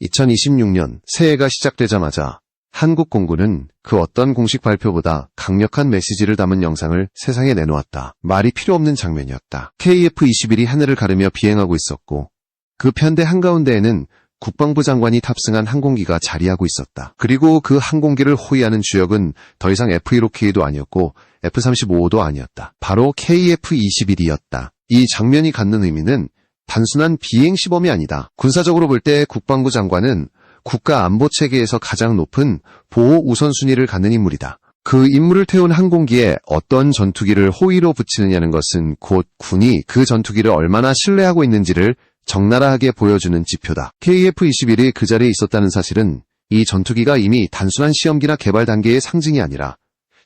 2026년 새해가 시작되자마자 한국 공군은 그 어떤 공식 발표보다 강력한 메시지를 담은 영상을 세상에 내놓았다. 말이 필요 없는 장면이었다. KF-21이 하늘을 가르며 비행하고 있었고 그 편대 한가운데에는 국방부 장관이 탑승한 항공기가 자리하고 있었다. 그리고 그 항공기를 호위하는 주역은 더 이상 F-15K도 아니었고 F-35도 아니었다. 바로 KF-21이었다. 이 장면이 갖는 의미는 단순한 비행 시범이 아니다. 군사적으로 볼 때 국방부 장관은 국가 안보 체계에서 가장 높은 보호 우선순위를 갖는 인물이다. 그 인물을 태운 항공기에 어떤 전투기를 호위로 붙이느냐는 것은 곧 군이 그 전투기를 얼마나 신뢰하고 있는지를 적나라하게 보여주는 지표다. KF-21이 그 자리에 있었다는 사실은 이 전투기가 이미 단순한 시험기나 개발 단계의 상징이 아니라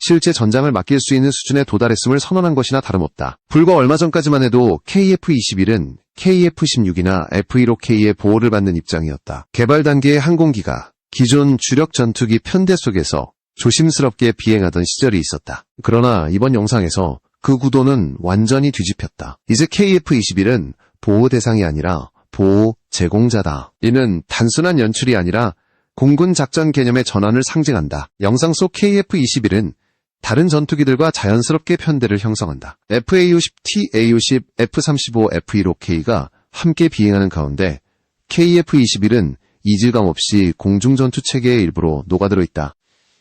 실제 전장을 맡길 수 있는 수준에 도달했음을 선언한 것이나 다름없다. 불과 얼마 전까지만 해도 KF-21은 KF-16이나 F-15K의 보호를 받는 입장이었다. 개발 단계의 항공기가 기존 주력 전투기 편대 속에서 조심스럽게 비행하던 시절이 있었다. 그러나 이번 영상에서 그 구도는 완전히 뒤집혔다. 이제 KF-21은 보호 대상이 아니라 보호 제공자다. 이는 단순한 연출이 아니라 공군 작전 개념의 전환을 상징한다. 영상 속 KF-21은 다른 전투기들과 자연스럽게 편대를 형성한다. FA-50T, A-50, F-35, F-15K가 함께 비행하는 가운데 KF-21은 이질감 없이 공중전투체계의 일부로 녹아들어 있다.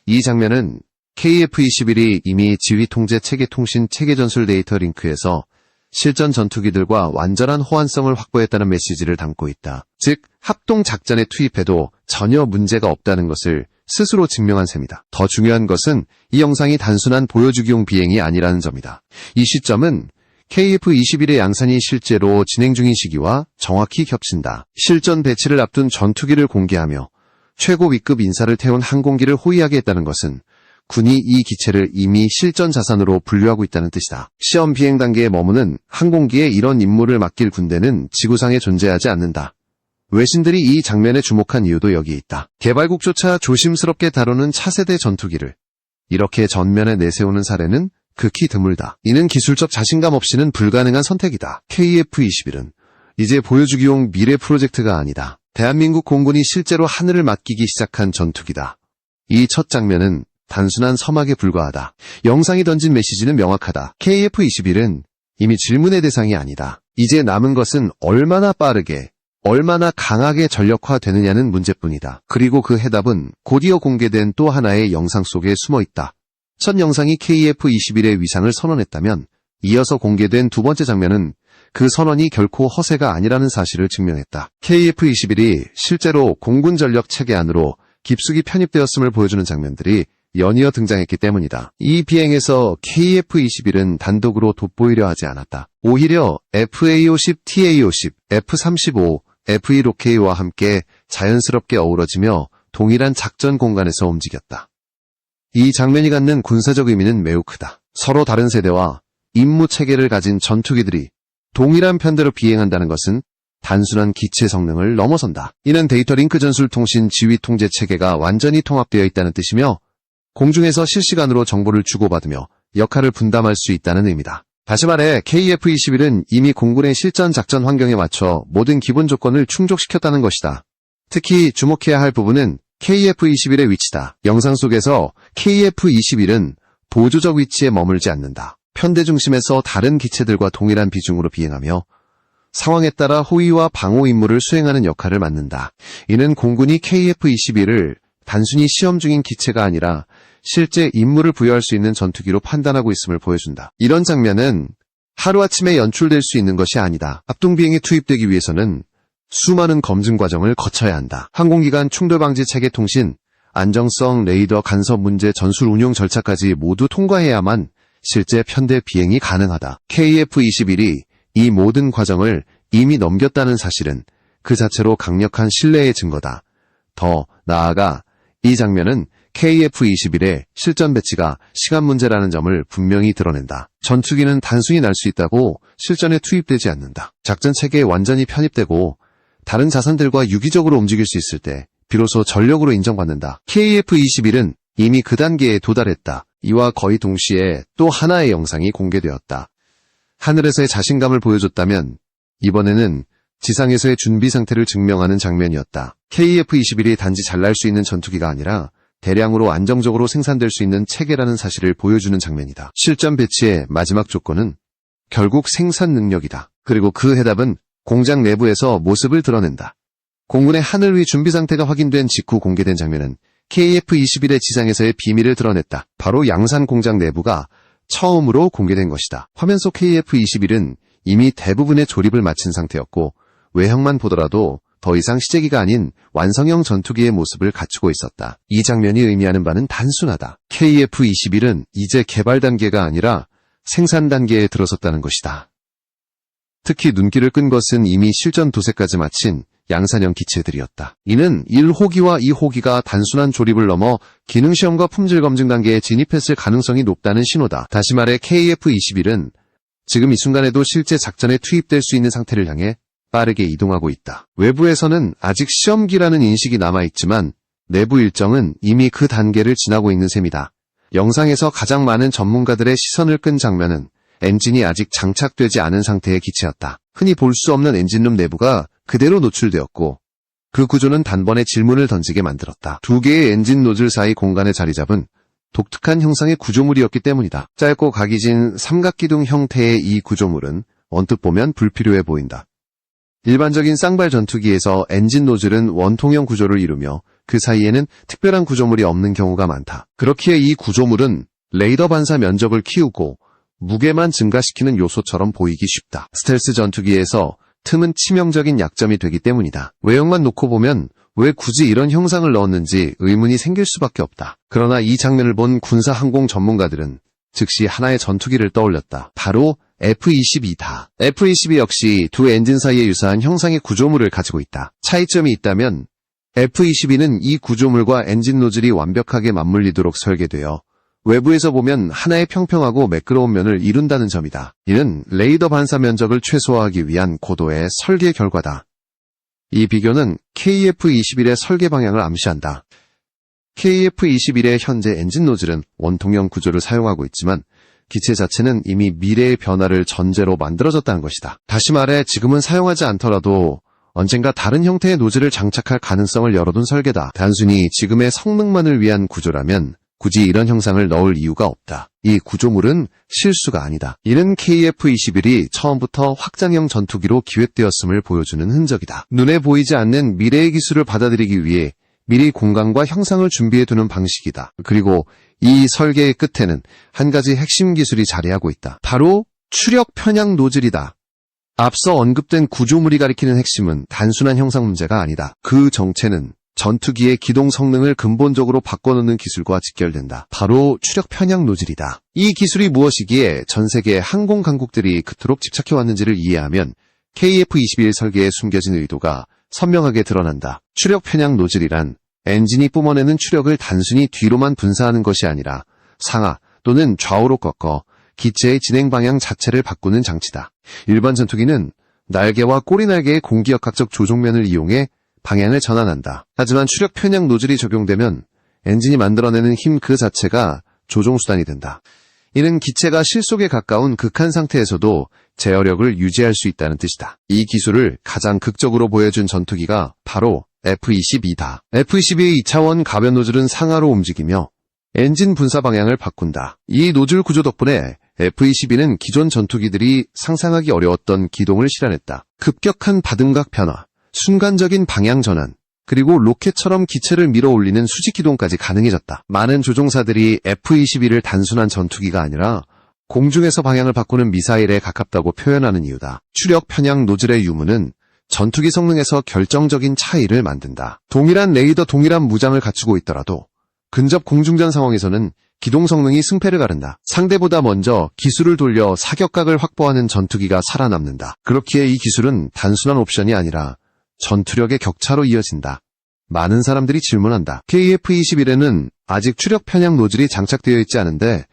이 장면은 KF-21이 이미 지휘통제체계통신 체계전술 데이터 링크에서 실전 전투기들과 완전한 호환성을 확보했다는 메시지를 담고 있다. 즉, 합동작전에 투입해도 전혀 문제가 없다는 것을 스스로 증명한 셈이다. 더 중요한 것은 이 영상이 단순한 보여주기용 비행이 아니라는 점이다. 이 시점은 KF-21의 양산이 실제로 진행 중인 시기와 정확히 겹친다. 실전 배치를 앞둔 전투기를 공개하며 최고 위급 인사를 태운 항공기를 호위하게 했다는 것은 군이 이 기체를 이미 실전 자산으로 분류하고 있다는 뜻이다. 시험 비행 단계에 머무는 항공기에 이런 임무를 맡길 군대는 지구상에 존재하지 않는다. 외신들이 이 장면에 주목한 이유도 여기에 있다. 개발국조차 조심스럽게 다루는 차세대 전투기를 이렇게 전면에 내세우는 사례는 극히 드물다. 이는 기술적 자신감 없이는 불가능한 선택이다. KF-21은 이제 보여주기용 미래 프로젝트가 아니다. 대한민국 공군이 실제로 하늘을 맡기기 시작한 전투기다. 이 첫 장면은 단순한 서막에 불과하다. 영상이 던진 메시지는 명확하다. KF-21은 이미 질문의 대상이 아니다. 이제 남은 것은 얼마나 빠르게 얼마나 강하게 전력화되느냐는 문제뿐이다. 그리고 그 해답은 곧이어 공개된 또 하나의 영상 속에 숨어 있다. 첫 영상이 KF-21의 위상을 선언했다면 이어서 공개된 두 번째 장면은 그 선언이 결코 허세가 아니라는 사실을 증명했다. KF-21이 실제로 공군 전력 체계 안으로 깊숙이 편입되었음을 보여주는 장면들이 연이어 등장했기 때문이다. 이 비행에서 KF-21은 단독으로 돋보이려 하지 않았다. 오히려 FA-50, TA-50, F-35, F-15K와 함께 자연스럽게 어우러지며 동일한 작전 공간에서 움직였다. 이 장면이 갖는 군사적 의미는 매우 크다. 서로 다른 세대와 임무 체계를 가진 전투기들이 동일한 편대로 비행한다는 것은 단순한 기체 성능을 넘어선다. 이는 데이터 링크 전술 통신 지휘 통제 체계가 완전히 통합되어 있다는 뜻이며 공중에서 실시간으로 정보를 주고받으며 역할을 분담할 수 있다는 의미다. 다시 말해 KF-21은 이미 공군의 실전 작전 환경에 맞춰 모든 기본 조건을 충족시켰다는 것이다. 특히 주목해야 할 부분은 KF-21의 위치다. 영상 속에서 KF-21은 보조적 위치에 머물지 않는다. 편대 중심에서 다른 기체들과 동일한 비중으로 비행하며 상황에 따라 호위와 방호 임무를 수행하는 역할을 맡는다. 이는 공군이 KF-21을 단순히 시험 중인 기체가 아니라 실제 임무를 부여할 수 있는 전투기로 판단하고 있음을 보여준다. 이런 장면은 하루아침에 연출될 수 있는 것이 아니다. 합동비행에 투입되기 위해서는 수많은 검증 과정을 거쳐야 한다. 항공기 간 충돌 방지 체계 통신, 안정성, 레이더 간섭 문제, 전술 운용 절차까지 모두 통과해야만 실제 편대 비행이 가능하다. KF-21이 이 모든 과정을 이미 넘겼다는 사실은 그 자체로 강력한 신뢰의 증거다. 더 나아가 이 장면은 KF-21의 실전 배치가 시간 문제라는 점을 분명히 드러낸다. 전투기는 단순히 날 수 있다고 실전에 투입되지 않는다. 작전 체계에 완전히 편입되고 다른 자산들과 유기적으로 움직일 수 있을 때 비로소 전력으로 인정받는다. KF-21은 이미 그 단계에 도달했다. 이와 거의 동시에 또 하나의 영상이 공개되었다. 하늘에서의 자신감을 보여줬다면 이번에는 지상에서의 준비 상태를 증명하는 장면이었다. KF-21이 단지 잘 날 수 있는 전투기가 아니라 대량으로 안정적으로 생산될 수 있는 체계라는 사실을 보여주는 장면이다. 실전 배치의 마지막 조건은 결국 생산 능력이다. 그리고 그 해답은 공장 내부에서 모습을 드러낸다. 공군의 하늘 위 준비 상태가 확인된 직후 공개된 장면은 KF-21의 지상에서의 비밀을 드러냈다. 바로 양산 공장 내부가 처음으로 공개된 것이다. 화면 속 KF-21은 이미 대부분의 조립을 마친 상태였고 외형만 보더라도 더 이상 시제기가 아닌 완성형 전투기의 모습을 갖추고 있었다. 이 장면이 의미하는 바는 단순하다. KF-21은 이제 개발 단계가 아니라 생산 단계에 들어섰다는 것이다. 특히 눈길을 끈 것은 이미 실전 도세까지 마친 양산형 기체들이었다. 이는 1호기와 2호기가 단순한 조립을 넘어 기능시험과 품질 검증 단계에 진입했을 가능성이 높다는 신호다. 다시 말해 KF-21은 지금 이 순간에도 실제 작전에 투입될 수 있는 상태를 향해 빠르게 이동하고 있다. 외부에서는 아직 시험기라는 인식이 남아있지만 내부 일정은 이미 그 단계를 지나고 있는 셈이다. 영상에서 가장 많은 전문가들의 시선을 끈 장면은 엔진이 아직 장착되지 않은 상태의 기체였다. 흔히 볼 수 없는 엔진룸 내부가 그대로 노출되었고 그 구조는 단번에 질문을 던지게 만들었다. 두 개의 엔진 노즐 사이 공간에 자리 잡은 독특한 형상의 구조물이었기 때문이다. 짧고 각이 진 삼각기둥 형태의 이 구조물은 언뜻 보면 불필요해 보인다. 일반적인 쌍발 전투기에서 엔진 노즐은 원통형 구조를 이루며 그 사이에는 특별한 구조물이 없는 경우가 많다. 그렇기에 이 구조물은 레이더 반사 면적을 키우고 무게만 증가시키는 요소처럼 보이기 쉽다. 스텔스 전투기에서 틈은 치명적인 약점이 되기 때문이다. 외형만 놓고 보면 왜 굳이 이런 형상을 넣었는지 의문이 생길 수밖에 없다. 그러나 이 장면을 본 군사 항공 전문가들은 즉시 하나의 전투기를 떠올렸다. 바로 F-22다. F-22 역시 두 엔진 사이에 유사한 형상의 구조물을 가지고 있다. 차이점이 있다면 F-22는 이 구조물과 엔진 노즐이 완벽하게 맞물리도록 설계되어 외부에서 보면 하나의 평평하고 매끄러운 면을 이룬다는 점이다. 이는 레이더 반사 면적을 최소화하기 위한 고도의 설계 결과다. 이 비교는 KF-21의 설계 방향을 암시한다. KF-21의 현재 엔진 노즐은 원통형 구조를 사용하고 있지만 기체 자체는 이미 미래의 변화를 전제로 만들어졌다는 것이다. 다시 말해 지금은 사용하지 않더라도 언젠가 다른 형태의 노즐을 장착할 가능성을 열어둔 설계다. 단순히 지금의 성능만을 위한 구조라면 굳이 이런 형상을 넣을 이유가 없다. 이 구조물은 실수가 아니다. 이는 KF-21이 처음부터 확장형 전투기로 기획되었음을 보여주는 흔적이다. 눈에 보이지 않는 미래의 기술을 받아들이기 위해 미리 공간과 형상을 준비해두는 방식이다. 그리고 이 설계의 끝에는 한 가지 핵심 기술이 자리하고 있다. 바로 추력 편향 노즐이다. 앞서 언급된 구조물이 가리키는 핵심은 단순한 형상 문제가 아니다. 그 정체는 전투기의 기동 성능을 근본적으로 바꿔놓는 기술과 직결된다. 바로 추력 편향 노즐이다. 이 기술이 무엇이기에 전 세계의 항공 강국들이 그토록 집착해왔는지를 이해하면 KF-21 설계에 숨겨진 의도가 선명하게 드러난다. 추력 편향 노즐이란 엔진이 뿜어내는 추력을 단순히 뒤로만 분사하는 것이 아니라 상하 또는 좌우로 꺾어 기체의 진행 방향 자체를 바꾸는 장치다. 일반 전투기는 날개와 꼬리 날개의 공기역학적 조종면을 이용해 방향을 전환한다. 하지만 추력 편향 노즐이 적용되면 엔진이 만들어내는 힘 그 자체가 조종수단이 된다. 이는 기체가 실속에 가까운 극한 상태에서도 제어력을 유지할 수 있다는 뜻이다. 이 기술을 가장 극적으로 보여준 전투기가 바로 F-22다. F-22의 2차원 가변 노즐은 상하로 움직이며 엔진 분사 방향을 바꾼다. 이 노즐 구조 덕분에 F-22는 기존 전투기들이 상상하기 어려웠던 기동을 실현했다. 급격한 바등각 변화, 순간적인 방향 전환, 그리고 로켓처럼 기체를 밀어 올리는 수직 기동까지 가능해졌다. 많은 조종사들이 F-22를 단순한 전투기가 아니라 공중에서 방향을 바꾸는 미사일에 가깝다고 표현하는 이유다. 추력 편향 노즐의 유무는 전투기 성능에서 결정적인 차이를 만든다. 동일한 레이더, 동일한 무장을 갖추고 있더라도 근접 공중전 상황에서는 기동 성능이 승패를 가른다. 상대보다 먼저 기술을 돌려 사격각을 확보하는 전투기가 살아남는다. 그렇기에 이 기술은 단순한 옵션이 아니라 전투력의 격차로 이어진다. 많은 사람들이 질문한다. KF-21에는 아직 추력 편향 노즐이 장착되어 있지 않은데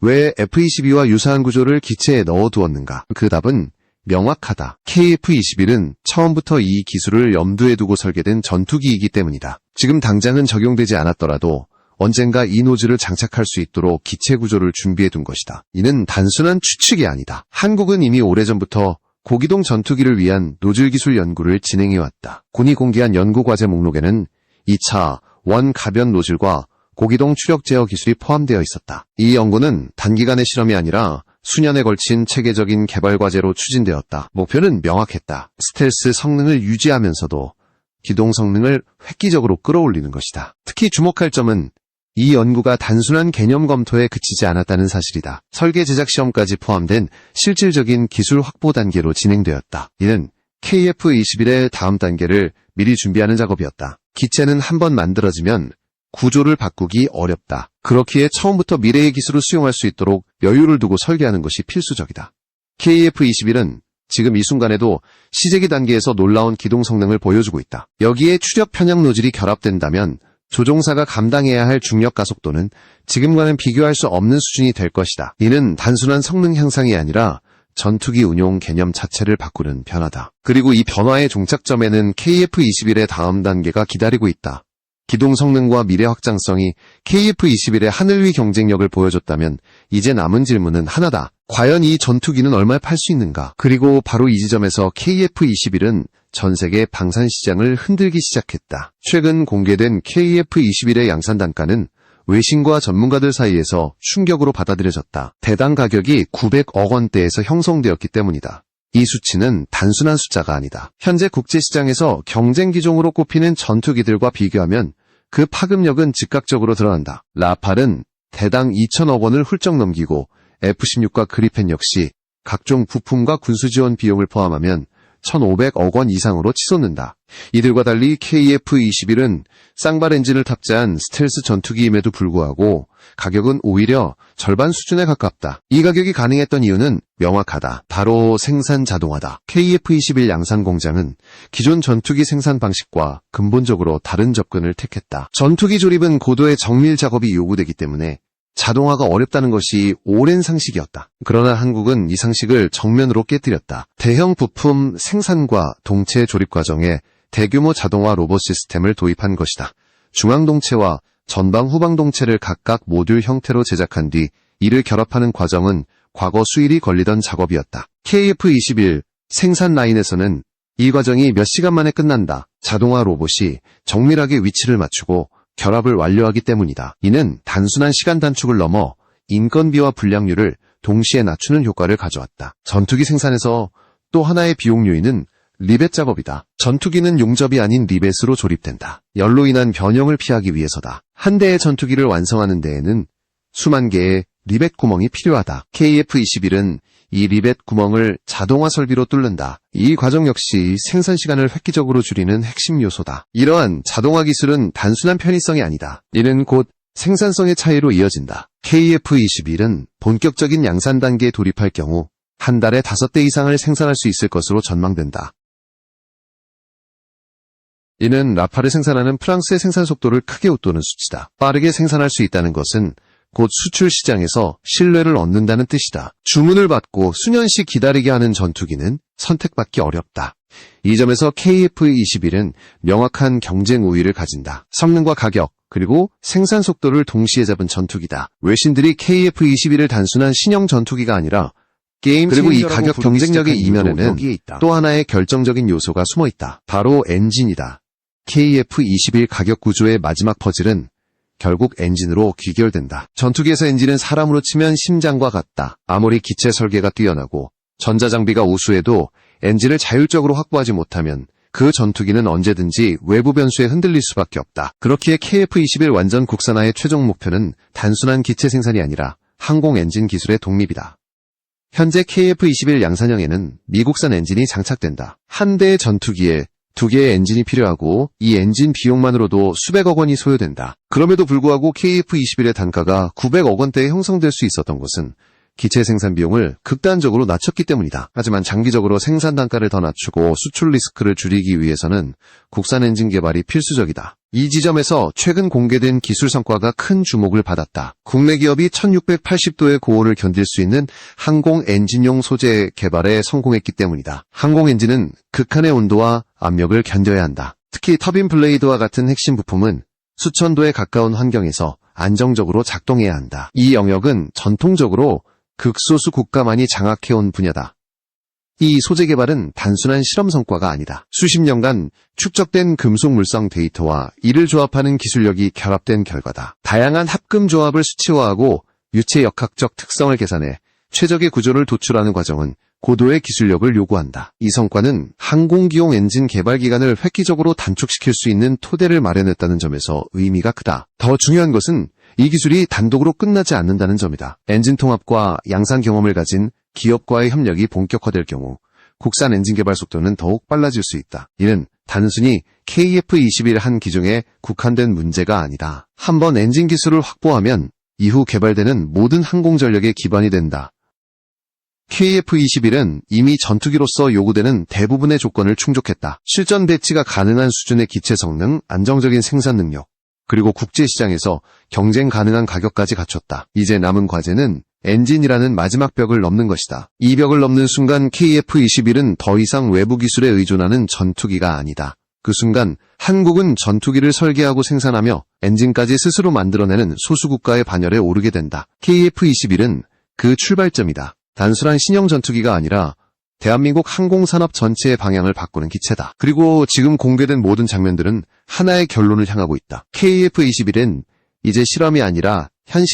왜 F-22와 유사한 구조를 기체에 넣어두었는가? 그 답은 명확하다. KF-21은 처음부터 이 기술을 염두에 두고 설계된 전투기이기 때문이다. 지금 당장은 적용되지 않았더라도 언젠가 이 노즐을 장착할 수 있도록 기체 구조를 준비해 둔 것이다. 이는 단순한 추측이 아니다. 한국은 이미 오래전부터 고기동 전투기를 위한 노즐 기술 연구를 진행해왔다. 군이 공개한 연구 과제 목록에는 2차 원 가변 노즐과 고기동 추력 제어 기술이 포함되어 있었다. 이 연구는 단기간의 실험이 아니라 수년에 걸친 체계적인 개발 과제로 추진되었다. 목표는 명확했다. 스텔스 성능을 유지하면서도 기동 성능을 획기적으로 끌어올리는 것이다. 특히 주목할 점은 이 연구가 단순한 개념 검토에 그치지 않았다는 사실이다. 설계 제작 시험까지 포함된 실질적인 기술 확보 단계로 진행되었다. 이는 KF-21의 다음 단계를 미리 준비하는 작업이었다. 기체는 한번 만들어지면 구조를 바꾸기 어렵다. 그렇기에 처음부터 미래의 기술을 수용할 수 있도록 여유를 두고 설계하는 것이 필수적이다. KF-21은 지금 이 순간에도 시제기 단계에서 놀라운 기동 성능을 보여주고 있다. 여기에 추력 편향 노즐이 결합된다면 조종사가 감당해야 할 중력 가속도는 지금과는 비교할 수 없는 수준이 될 것이다. 이는 단순한 성능 향상이 아니라 전투기 운용 개념 자체를 바꾸는 변화다. 그리고 이 변화의 종착점에는 KF-21의 다음 단계가 기다리고 있다. 기동 성능과 미래 확장성이 KF-21의 하늘 위 경쟁력을 보여줬다면 이제 남은 질문은 하나다. 과연 이 전투기는 얼마에 팔 수 있는가? 그리고 바로 이 지점에서 KF-21은 전 세계 방산 시장을 흔들기 시작했다. 최근 공개된 KF-21의 양산 단가는 외신과 전문가들 사이에서 충격으로 받아들여졌다. 대당 가격이 900억 원대에서 형성되었기 때문이다. 이 수치는 단순한 숫자가 아니다. 현재 국제시장에서 경쟁 기종으로 꼽히는 전투기들과 비교하면 그 파급력은 즉각적으로 드러난다. 라팔은 대당 2천억 원을 훌쩍 넘기고 F-16과 그리펜 역시 각종 부품과 군수 지원 비용을 포함하면 1,500억 원 이상으로 치솟는다. 이들과 달리 KF-21은 쌍발 엔진을 탑재한 스텔스 전투기임에도 불구하고 가격은 오히려 절반 수준에 가깝다. 이 가격이 가능했던 이유는 명확하다. 바로 생산 자동화다. KF-21 양산 공장은 기존 전투기 생산 방식과 근본적으로 다른 접근을 택했다. 전투기 조립은 고도의 정밀 작업이 요구되기 때문에 자동화가 어렵다는 것이 오랜 상식이었다. 그러나 한국은 이 상식을 정면으로 깨뜨렸다. 대형 부품 생산과 동체 조립 과정에 대규모 자동화 로봇 시스템을 도입한 것이다. 중앙동체와 전방 후방동체를 각각 모듈 형태로 제작한 뒤 이를 결합하는 과정은 과거 수일이 걸리던 작업이었다. KF-21 생산 라인에서는 이 과정이 몇 시간 만에 끝난다. 자동화 로봇이 정밀하게 위치를 맞추고 결합을 완료하기 때문이다. 이는 단순한 시간 단축을 넘어 인건비와 불량률을 동시에 낮추는 효과를 가져왔다. 전투기 생산에서 또 하나의 비용 요인은 리벳 작업이다. 전투기는 용접이 아닌 리벳으로 조립된다. 열로 인한 변형을 피하기 위해서다. 한 대의 전투기를 완성하는 데에는 수만 개의 리벳 구멍이 필요하다. KF-21은 이 리벳 구멍을 자동화 설비로 뚫는다. 이 과정 역시 생산 시간을 획기적으로 줄이는 핵심 요소다. 이러한 자동화 기술은 단순한 편의성이 아니다. 이는 곧 생산성의 차이로 이어진다. KF-21은 본격적인 양산 단계에 돌입할 경우 한 달에 5대 이상을 생산할 수 있을 것으로 전망된다. 이는 라팔을 생산하는 프랑스의 생산 속도를 크게 웃도는 수치다. 빠르게 생산할 수 있다는 것은 곧 수출 시장에서 신뢰를 얻는다는 뜻이다. 주문을 받고 수년씩 기다리게 하는 전투기는 선택받기 어렵다. 이 점에서 KF-21은 명확한 경쟁 우위를 가진다. 성능과 가격, 그리고 생산 속도를 동시에 잡은 전투기다. 외신들이 KF-21을 단순한 신형 전투기가 아니라 게임 그리고 이 가격 경쟁력의 이면에는 또 하나의 결정적인 요소가 숨어있다. 바로 엔진이다. KF-21 가격 구조의 마지막 퍼즐은 결국 엔진으로 귀결된다. 전투기에서 엔진은 사람으로 치면 심장과 같다. 아무리 기체 설계가 뛰어나고 전자장비가 우수해도 엔진을 자율적으로 확보하지 못하면 그 전투기는 언제든지 외부 변수에 흔들릴 수밖에 없다. 그렇기에 KF-21 완전 국산화의 최종 목표는 단순한 기체 생산이 아니라 항공 엔진 기술의 독립이다. 현재 KF-21 양산형에는 미국산 엔진이 장착된다. 한 대의 전투기에 2개의 엔진이 필요하고 이 엔진 비용만으로도 수백억 원이 소요된다. 그럼에도 불구하고 KF-21의 단가가 900억 원대에 형성될 수 있었던 것은 기체 생산 비용을 극단적으로 낮췄기 때문이다. 하지만 장기적으로 생산 단가를 더 낮추고 수출 리스크를 줄이기 위해서는 국산 엔진 개발이 필수적이다. 이 지점에서 최근 공개된 기술 성과가 큰 주목을 받았다. 국내 기업이 1680도의 고온을 견딜 수 있는 항공 엔진용 소재 개발에 성공했기 때문이다. 항공 엔진은 극한의 온도와 압력을 견뎌야 한다. 특히 터빈 블레이드와 같은 핵심 부품은 수천 도에 가까운 환경에서 안정적으로 작동해야 한다. 이 영역은 전통적으로 극소수 국가만이 장악해온 분야다. 이 소재 개발은 단순한 실험 성과가 아니다. 수십 년간 축적된 금속 물성 데이터와 이를 조합하는 기술력이 결합된 결과다. 다양한 합금 조합을 수치화하고 유체 역학적 특성을 계산해 최적의 구조를 도출하는 과정은 고도의 기술력을 요구한다. 이 성과는 항공기용 엔진 개발 기간을 획기적으로 단축시킬 수 있는 토대를 마련했다는 점에서 의미가 크다. 더 중요한 것은 이 기술이 단독으로 끝나지 않는다는 점이다. 엔진 통합과 양산 경험을 가진 기업과의 협력이 본격화될 경우 국산 엔진 개발 속도는 더욱 빨라질 수 있다. 이는 단순히 KF-21 한 기종에 국한된 문제가 아니다. 한번 엔진 기술을 확보하면 이후 개발되는 모든 항공전력의 기반이 된다. KF-21은 이미 전투기로서 요구되는 대부분의 조건을 충족했다. 실전 배치가 가능한 수준의 기체 성능, 안정적인 생산 능력, 그리고 국제시장에서 경쟁 가능한 가격까지 갖췄다. 이제 남은 과제는 엔진이라는 마지막 벽을 넘는 것이다. 이 벽을 넘는 순간 KF-21은 더 이상 외부 기술에 의존하는 전투기가 아니다. 그 순간 한국은 전투기를 설계하고 생산하며 엔진까지 스스로 만들어내는 소수국가의 반열에 오르게 된다. KF-21은 그 출발점이다. 단순한 신형 전투기가 아니라 대한민국 항공산업 전체의 방향을 바꾸는 기체다. 그리고 지금 공개된 모든 장면들은 하나의 결론을 향하고 있다. KF-21은 이제 실험이 아니라 현실